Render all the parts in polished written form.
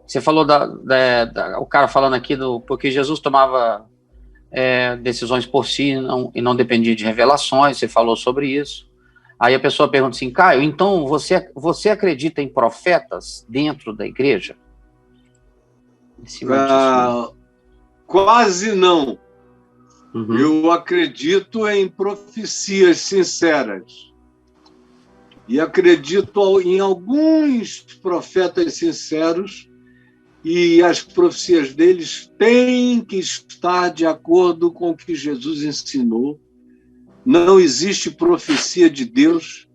Você falou o cara falando aqui porque Jesus tomava decisões por si e não dependia de revelações, você falou sobre isso. Aí a pessoa pergunta assim, Caio, então você acredita em profetas dentro da igreja? Quase não. Uhum. Eu acredito em profecias sinceras. E acredito em alguns profetas sinceros, e as profecias deles têm que estar de acordo com o que Jesus ensinou. Não existe profecia de Deus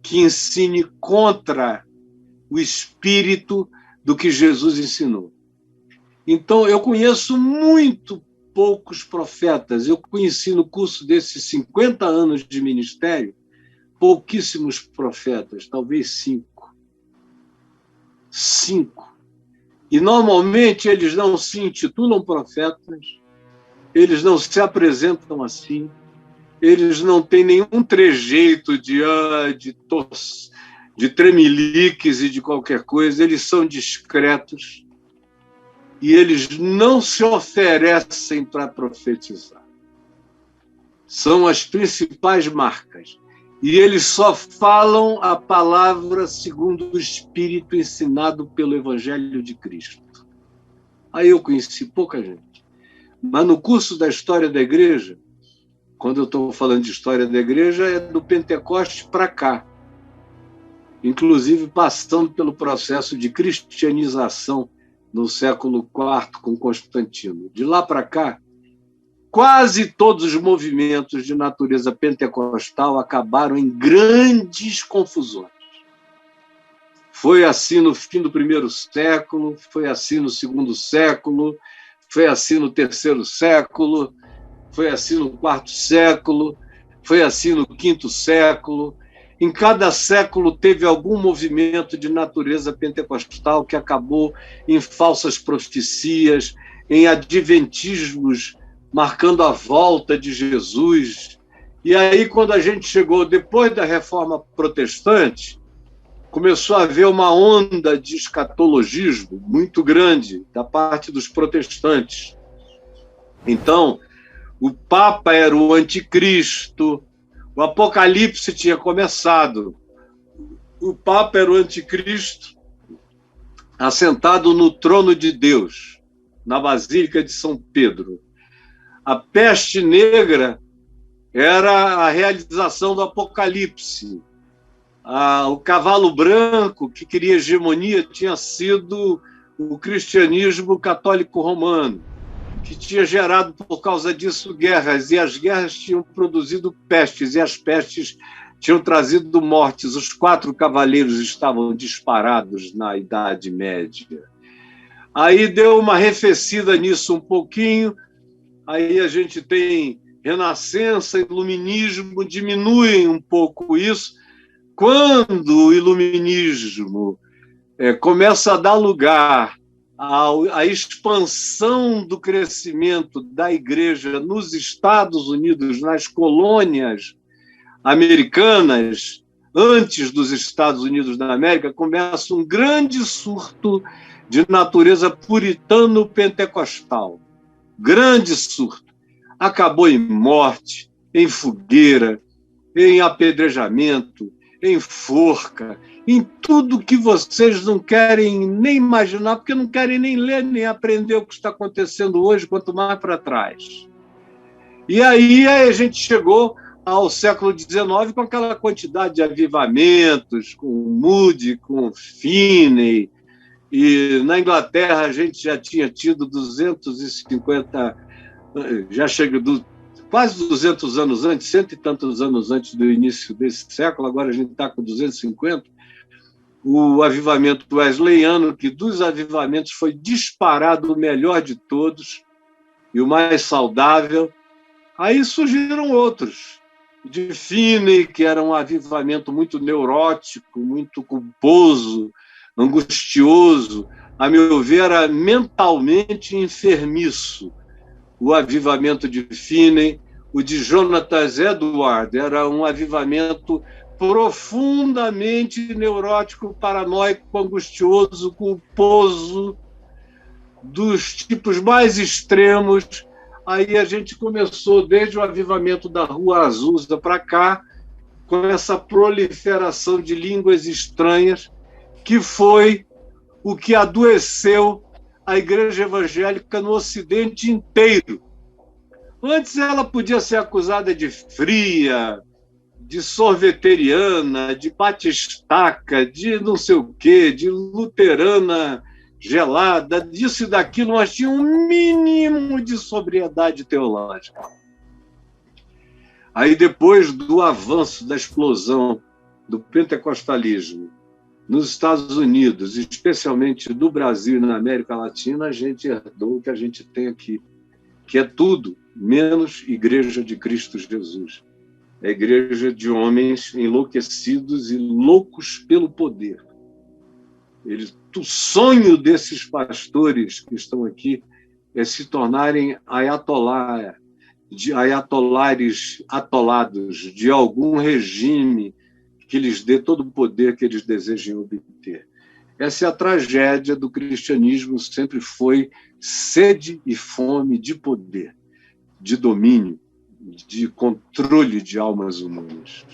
que ensine contra o espírito do que Jesus ensinou. Então, eu conheço muito poucos profetas. Eu conheci no curso desses 50 anos de ministério pouquíssimos profetas, talvez 5. 5. E, normalmente, eles não se intitulam profetas, eles não se apresentam assim, eles não têm nenhum trejeito de tremeliques e de qualquer coisa, eles são discretos e eles não se oferecem para profetizar. São as principais marcas. E eles só falam a palavra segundo o Espírito ensinado pelo Evangelho de Cristo. Aí eu conheci pouca gente. Mas no curso da História da Igreja, quando eu estou falando de História da Igreja, é do Pentecostes para cá. Inclusive passando pelo processo de cristianização no século IV com Constantino. De lá para cá, quase todos os movimentos de natureza pentecostal acabaram em grandes confusões. Foi assim no fim do primeiro século, foi assim no segundo século, foi assim no terceiro século, foi assim no quarto século, foi assim no quinto século. Em cada século teve algum movimento de natureza pentecostal que acabou em falsas profecias, em adventismos marcando a volta de Jesus. E aí, quando a gente chegou depois da Reforma Protestante, começou a haver uma onda de escatologismo muito grande da parte dos protestantes. Então, o Papa era o anticristo, o Apocalipse tinha começado, o Papa era o anticristo, assentado no trono de Deus, na Basílica de São Pedro. A peste negra era a realização do Apocalipse. O cavalo branco, que queria hegemonia, tinha sido o cristianismo católico romano, que tinha gerado, por causa disso, guerras, e as guerras tinham produzido pestes, e as pestes tinham trazido mortes. Os 4 cavaleiros estavam disparados na Idade Média. Aí deu uma arrefecida nisso um pouquinho, aí a gente tem Renascença, Iluminismo, diminuem um pouco isso. Quando o Iluminismo começa a dar lugar à expansão do crescimento da Igreja nos Estados Unidos, nas colônias americanas, antes dos Estados Unidos da América, começa um grande surto de natureza puritano-pentecostal. Grande surto. Acabou em morte, em fogueira, em apedrejamento, em forca, em tudo que vocês não querem nem imaginar, porque não querem nem ler, nem aprender o que está acontecendo hoje, quanto mais para trás. E aí a gente chegou ao século XIX com aquela quantidade de avivamentos, com Moody, com Finney, e na Inglaterra a gente já tinha tido 250, já chega quase 200 anos antes, 100 e tantos anos antes do início desse século, agora a gente está com 250, o avivamento wesleyano, que dos avivamentos foi disparado o melhor de todos e o mais saudável. Aí surgiram outros, de Finney, que era um avivamento muito neurótico, muito culposo, angustioso, a meu ver, era mentalmente enfermiço. O avivamento de Finney, o de Jonathan Edwards, era um avivamento profundamente neurótico, paranoico, angustioso, culposo, dos tipos mais extremos. Aí a gente começou, desde o avivamento da Rua Azusa para cá, com essa proliferação de línguas estranhas, que foi o que adoeceu a igreja evangélica no Ocidente inteiro. Antes ela podia ser acusada de fria, de sorveteriana, de batistaca, de não sei o quê, de luterana gelada, disso e daquilo, mas tinha um mínimo de sobriedade teológica. Aí, depois do avanço, da explosão do pentecostalismo nos Estados Unidos, especialmente no Brasil e na América Latina, a gente herdou o que a gente tem aqui, que é tudo menos Igreja de Cristo Jesus. É a igreja de homens enlouquecidos e loucos pelo poder. O sonho desses pastores que estão aqui é se tornarem ayatolares atolados de algum regime que lhes dê todo o poder que eles desejem obter. Essa é a tragédia do cristianismo, sempre foi sede e fome de poder, de domínio, de controle de almas humanas.